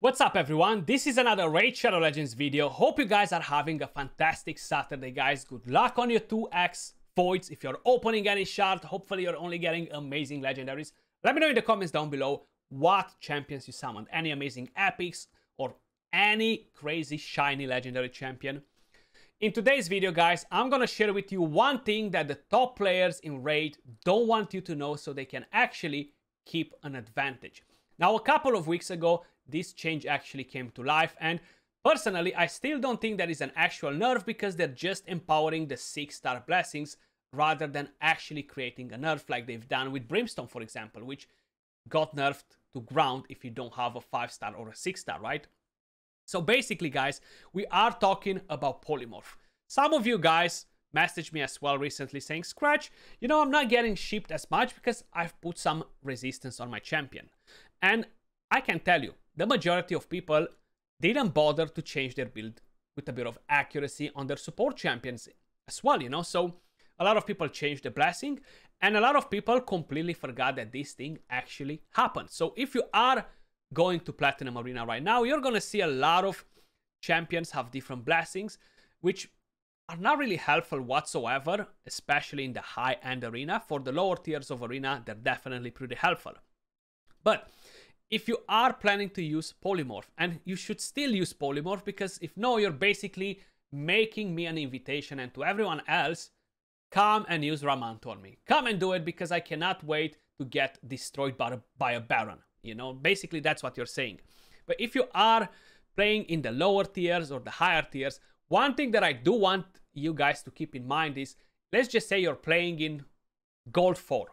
What's up everyone, this is another Raid Shadow Legends video. Hope you guys are having a fantastic Saturday guys. Good luck on your 2x voids. If you're opening any shard, hopefully you're only getting amazing legendaries. Let me know in the comments down below what champions you summoned. Any amazing epics or any crazy shiny legendary champion. In today's video guys, I'm gonna share with you one thing that the top players in Raid don't want you to know so they can actually keep an advantage. Now a couple of weeks ago, this change actually came to life, and personally I still don't think that is an actual nerf because they're just empowering the 6-star blessings rather than actually creating a nerf like they've done with Brimstone, for example, which got nerfed to ground if you don't have a 5-star or a 6-star, right? So basically guys, we are talking about polymorph. Some of you guys messaged me as well recently saying, Skratch, you know, I'm not getting shipped as much because I've put some resistance on my champion. And I can tell you, the majority of people didn't bother to change their build with a bit of accuracy on their support champions as well, you know. So a lot of people changed the blessing and a lot of people completely forgot that this thing actually happened. So if you are going to Platinum Arena right now, you're going to see a lot of champions have different blessings, which are not really helpful whatsoever, especially in the high-end arena. For the lower tiers of arena, they're definitely pretty helpful. But if you are planning to use polymorph, and you should still use polymorph, because if no, you're basically making me an invitation and to everyone else, come and use Ramanto on me. Come and do it because I cannot wait to get destroyed by a Baron. You know, basically that's what you're saying. But if you are playing in the lower tiers or the higher tiers, one thing that I do want you guys to keep in mind is, let's just say you're playing in Gold 4.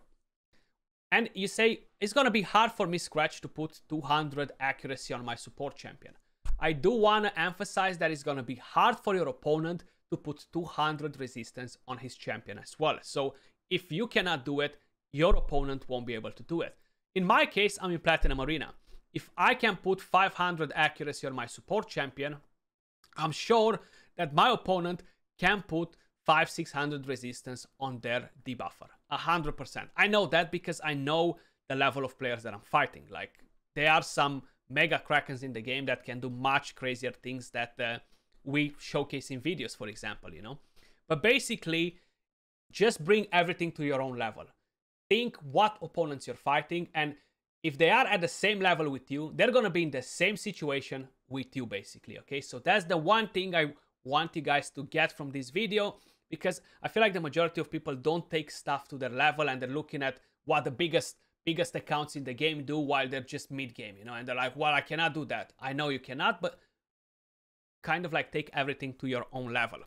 And you say, it's going to be hard for me, Skratch, to put 200 accuracy on my support champion. I do want to emphasize that it's going to be hard for your opponent to put 200 resistance on his champion as well. So if you cannot do it, your opponent won't be able to do it. In my case, I'm in Platinum Arena. If I can put 500 accuracy on my support champion, I'm sure that my opponent can put 500-600 resistance on their debuffer. 100%. I know that because I know the level of players that I'm fighting. Like, there are some mega krakens in the game that can do much crazier things that we showcase in videos, for example, you know. But basically, just bring everything to your own level. Think what opponents you're fighting, and if they are at the same level with you, they're gonna be in the same situation with you, basically, okay? So that's the one thing I want you guys to get from this video, because I feel like the majority of people don't take stuff to their level and they're looking at what the biggest accounts in the game do while they're just mid-game, you know, and they're like, well, I cannot do that. I know you cannot, but kind of like take everything to your own level.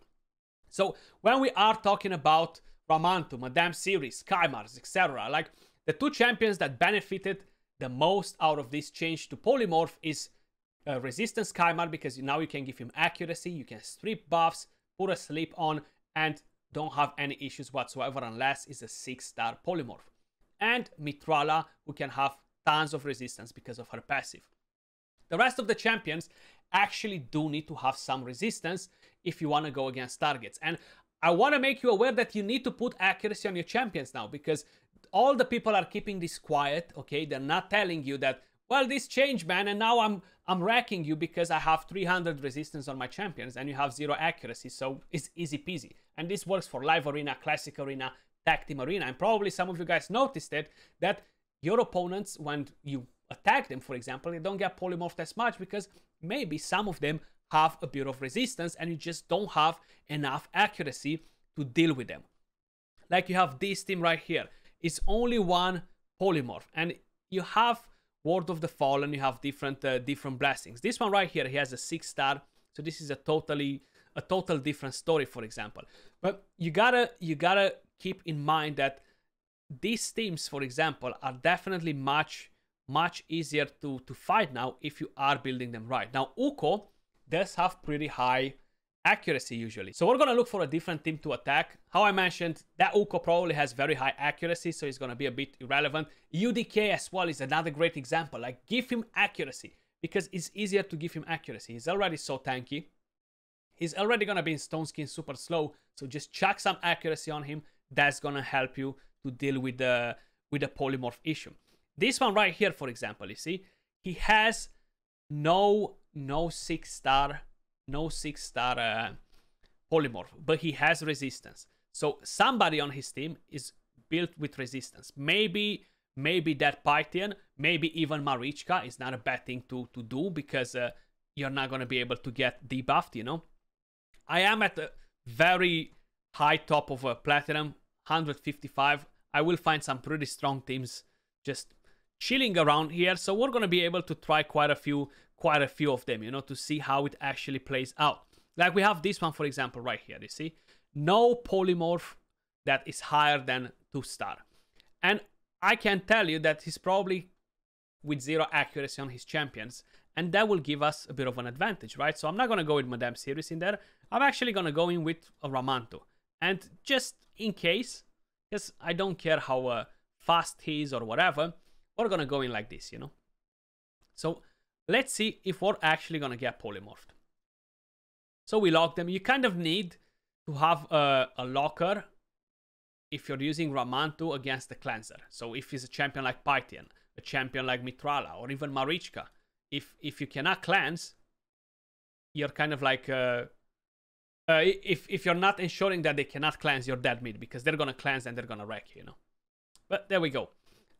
So when we are talking about Ramanto, Madame Series, Skymars, etc., like the two champions that benefited the most out of this change to polymorph is Resistance Skymar, because now you can give him accuracy, you can strip buffs, put a sleep on, and don't have any issues whatsoever unless it's a 6-star polymorph. And Mitrala, who can have tons of resistance because of her passive. The rest of the champions actually do need to have some resistance if you want to go against targets. And I want to make you aware that you need to put accuracy on your champions now, because all the people are keeping this quiet, okay? They're not telling you that, well, this changed, man, and now I'm wrecking you because I have 300 resistance on my champions and you have 0 accuracy, so it's easy peasy. And this works for Live Arena, Classic Arena, Tag Team Arena, and probably some of you guys noticed it, that your opponents, when you attack them, for example, they don't get polymorphed as much because maybe some of them have a bit of resistance and you just don't have enough accuracy to deal with them. Like you have this team right here. It's only one polymorph, and you have Word of the Fallen, you have different blessings. This one right here, he has a 6-star, so this is a total different story, for example. But you gotta keep in mind that these teams, for example, are definitely much easier to fight now if you are building them right. Now Uko does have pretty high accuracy usually, so we're gonna look for a different team to attack. How I mentioned, that Uko probably has very high accuracy, so he's gonna be a bit irrelevant. UDK as well is another great example. Like, give him accuracy because it's easier to give him accuracy. He's already so tanky. He's already gonna be in Stone Skin super slow, so just chuck some accuracy on him. That's gonna help you to deal with the polymorph issue. This one right here, for example, you see, he has no 6-star, polymorph, but he has resistance. So somebody on his team is built with resistance. Maybe that Pythian, maybe even Marichka is not a bad thing to do, because you're not going to be able to get debuffed, you know. I am at the very high top of a platinum, 155. I will find some pretty strong teams just chilling around here, so we're going to be able to try quite a few of them, you know, to see how it actually plays out. Like we have this one, for example, right here, you see? No polymorph that is higher than 2-star. And I can tell you that he's probably with 0 accuracy on his champions, and that will give us a bit of an advantage, right? So I'm not going to go with Madame Series in there. I'm actually going to go in with a Ramanto. And just in case, because I don't care how fast he is or whatever, we're going to go in like this, you know? So let's see if we're actually going to get polymorphed. So we lock them. You kind of need to have a locker if you're using Ramanto against the cleanser. So if he's a champion like Pythian, a champion like Mitrala, or even Marichka, if you cannot cleanse, you're kind of like if you're not ensuring that they cannot cleanse, you're dead mid, because they're gonna cleanse and they're gonna wreck you, you know. But there we go.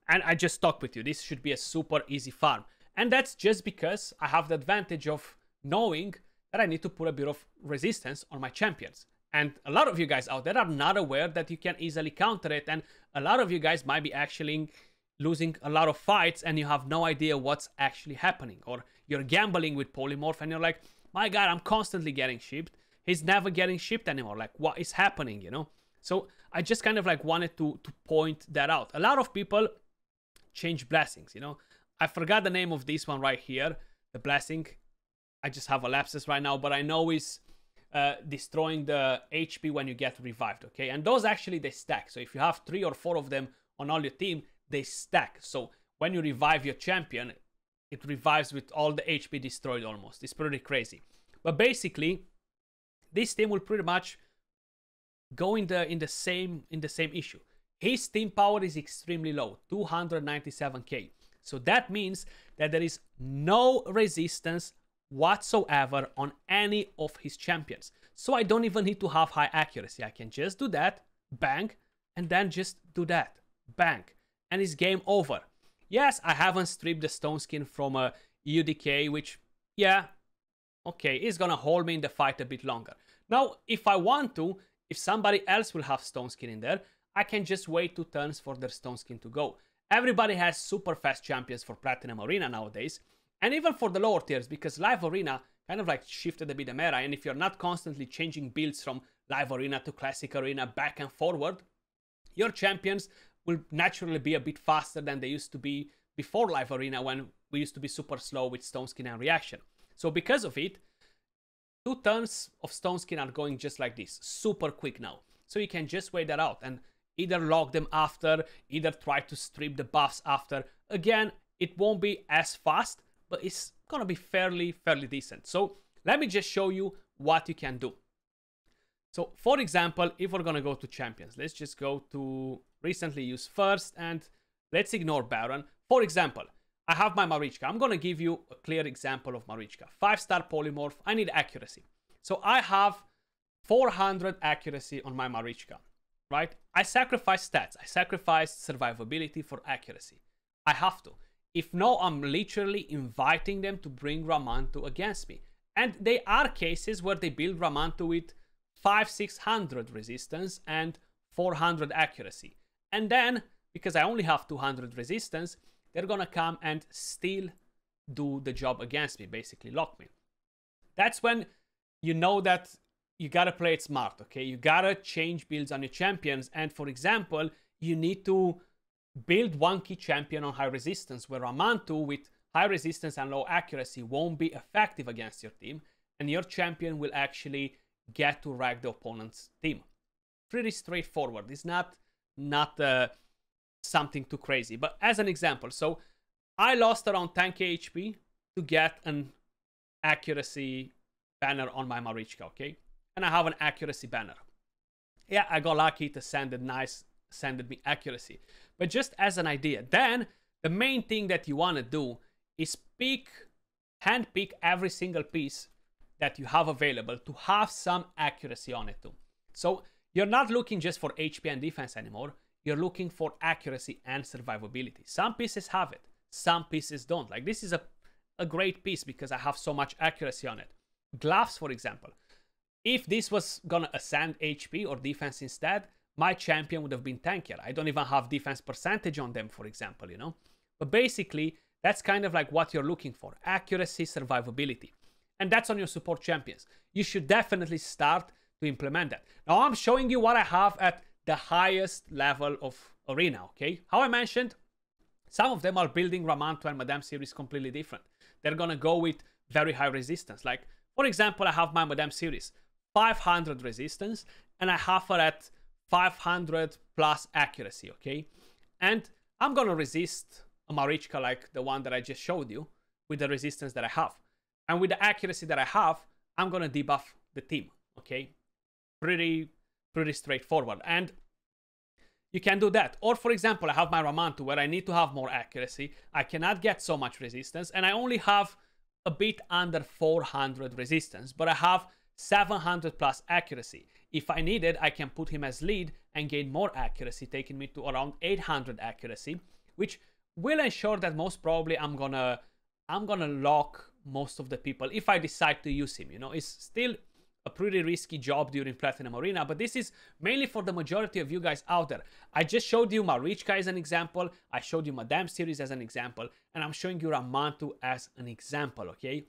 And I just talked with you. This should be a super easy farm, and that's just because I have the advantage of knowing that I need to put a bit of resistance on my champions. And a lot of you guys out there are not aware that you can easily counter it, and a lot of you guys might be actually losing a lot of fights and you have no idea what's actually happening, or you're gambling with polymorph and you're like, my god, I'm constantly getting shipped, he's never getting shipped anymore, like what is happening, you know? So I just kind of like wanted to point that out. A lot of people change blessings, you know. I forgot the name of this one right here, the blessing. I just have a lapsus right now, but I know is destroying the HP when you get revived, okay? And those actually, they stack. So if you have 3 or 4 of them on all your team, they stack. So when you revive your champion, it revives with all the HP destroyed almost. It's pretty crazy. But basically, this team will pretty much go in the same issue. His team power is extremely low, 297k. So that means that there is no resistance whatsoever on any of his champions. So I don't even need to have high accuracy. I can just do that, bang, and then just do that, bang, and it's game over. Yes, I haven't stripped the stone skin from a UDK, which, yeah, okay, is gonna hold me in the fight a bit longer. Now, if I want to, if somebody else will have stone skin in there, I can just wait 2 turns for their stone skin to go. Everybody has super fast champions for Platinum Arena nowadays, and even for the lower tiers, because Live Arena kind of like shifted a bit the meta, and if you're not constantly changing builds from Live Arena to Classic Arena back and forward, your champions will naturally be a bit faster than they used to be before Live Arena, when we used to be super slow with Stone Skin and Reaction. So because of it, 2 turns of Stone Skin are going just like this, super quick now. So you can just wait that out and either lock them after, either try to strip the buffs after. Again, it won't be as fast, but it's gonna be fairly decent. So let me just show you what you can do. So for example, if we're gonna go to champions, let's just go to recently used first, and let's ignore Baron. For example, I have my Marichka. I'm gonna give you a clear example of Marichka. 5-star polymorph, I need accuracy. So I have 400 accuracy on my Marichka, right? I sacrifice stats. I sacrifice survivability for accuracy. I have to. If no, I'm literally inviting them to bring Ramanto against me. And there are cases where they build Ramanto with 500-600 resistance and 400 accuracy. And then, because I only have 200 resistance, they're gonna come and still do the job against me, basically lock me. That's when you know that you gotta play it smart, okay? You gotta change builds on your champions. And for example, you need to build one key champion on high resistance, where Ramanto with high resistance and low accuracy won't be effective against your team, and your champion will actually get to wreck the opponent's team. Pretty straightforward. It's not something too crazy. But as an example, so I lost around 10k HP to get an accuracy banner on my Marichka, okay? And I have an accuracy banner. Yeah, I got lucky to send me accuracy. But just as an idea, then the main thing that you want to do is pick handpick every single piece that you have available to have some accuracy on it too. So you're not looking just for HP and defense anymore. You're looking for accuracy and survivability. Some pieces have it, some pieces don't. Like this is a great piece because I have so much accuracy on it. Gloves, for example. If this was gonna ascend HP or defense instead, my champion would have been tankier. I don't even have defense percentage on them, for example, you know? But basically, that's kind of like what you're looking for. Accuracy, survivability. And that's on your support champions. You should definitely start to implement that. Now, I'm showing you what I have at the highest level of arena, okay? How I mentioned, some of them are building Ramanto and Madame series completely different. They're gonna go with very high resistance. Like, for example, I have my Madame series, 500 resistance, and I have her at 500 plus accuracy, okay? And I'm gonna resist a Marichka like the one that I just showed you with the resistance that I have. And with the accuracy that I have, I'm gonna debuff the team, okay? Pretty straightforward. And you can do that. Or for example, I have my Ramanto where I need to have more accuracy. I cannot get so much resistance, and I only have a bit under 400 resistance, but I have 700 plus accuracy. If I need it, I can put him as lead and gain more accuracy, taking me to around 800 accuracy, which will ensure that most probably I'm gonna lock most of the people if I decide to use him. You know, it's still a pretty risky job during Platinum Arena, but this is mainly for the majority of you guys out there. I just showed you Marichka as an example, I showed you Madame series as an example, and I'm showing you Ramanto as an example, okay?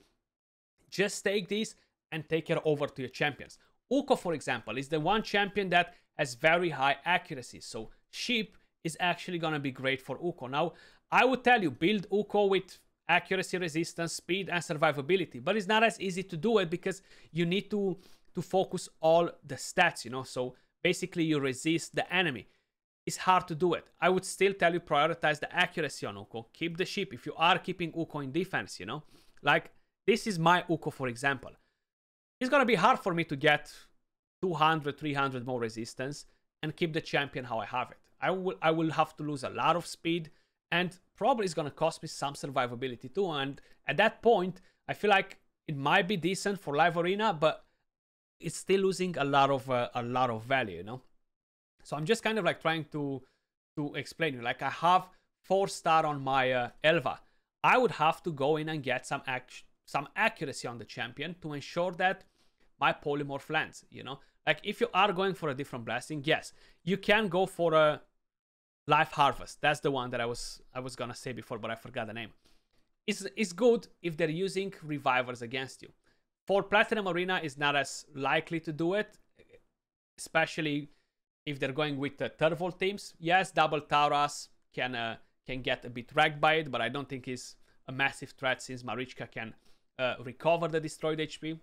Just take these and take it over to your champions. Uko, for example, is the one champion that has very high accuracy, so Sheep is actually gonna be great for Uko. Now, I would tell you, build Uko with accuracy, resistance, speed, and survivability, but it's not as easy to do it because you need to focus all the stats, you know? So basically you resist the enemy. It's hard to do it. I would still tell you prioritize the accuracy on Uko. Keep the Sheep if you are keeping Uko in defense, you know? Like, this is my Uko, for example. It's gonna be hard for me to get 200, 300 more resistance and keep the champion how I have it. I will have to lose a lot of speed, and probably it's gonna cost me some survivability too. And at that point, I feel like it might be decent for live arena, but it's still losing a lot of value, you know. So I'm just kind of like trying to explain you. Like, I have 4-star on my Elva. I would have to go in and get some accuracy on the champion to ensure that my polymorph lands, you know. Like, if you are going for a different blessing, yes, you can go for a Life Harvest. That's the one that I was gonna say before, but I forgot the name. It's good if they're using revivers against you. For Platinum Arena, is not as likely to do it, especially if they're going with the Turvold teams. Yes, double Tauras can get a bit wrecked by it, but I don't think it's a massive threat since Marichka can recover the destroyed HP.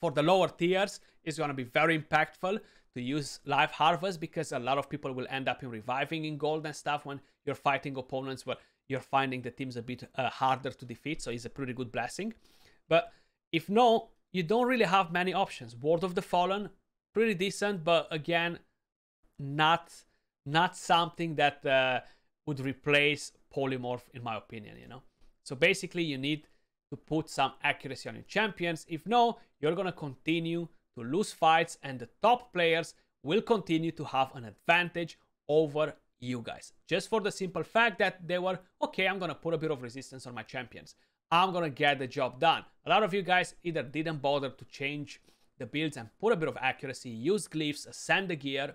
For the lower tiers, it's going to be very impactful to use Life Harvest because a lot of people will end up in reviving in gold and stuff when you're fighting opponents where you're finding the teams a bit harder to defeat, so it's a pretty good blessing. But if no, you don't really have many options. Ward of the Fallen, pretty decent, but again, not something that would replace Polymorph in my opinion, you know. So basically you need to put some accuracy on your champions. If no, you're gonna continue to lose fights and the top players will continue to have an advantage over you guys. Just for the simple fact that they were, okay, I'm gonna put a bit of resistance on my champions. I'm gonna get the job done. A lot of you guys either didn't bother to change the builds and put a bit of accuracy, use glyphs, ascend the gear.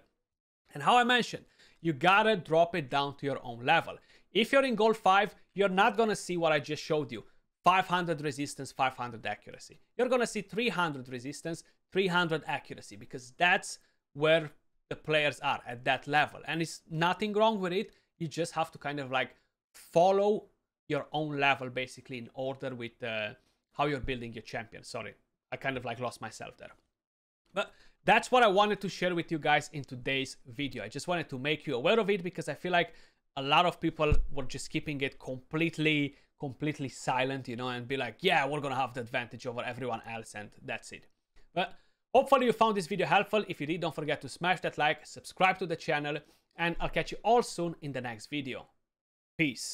And how I mentioned, you gotta drop it down to your own level. If you're in gold 5, you're not gonna see what I just showed you. 500 resistance, 500 accuracy. You're gonna see 300 resistance, 300 accuracy, because that's where the players are at that level. And it's nothing wrong with it. You just have to kind of like follow your own level basically in order with how you're building your champion. Sorry, I kind of like lost myself there. But that's what I wanted to share with you guys in today's video. I just wanted to make you aware of it because I feel like a lot of people were just keeping it completely silent, you know, and be like, yeah, we're gonna have the advantage over everyone else, and that's it. But hopefully you found this video helpful. If you did, don't forget to smash that like, subscribe to the channel, and I'll catch you all soon in the next video. Peace.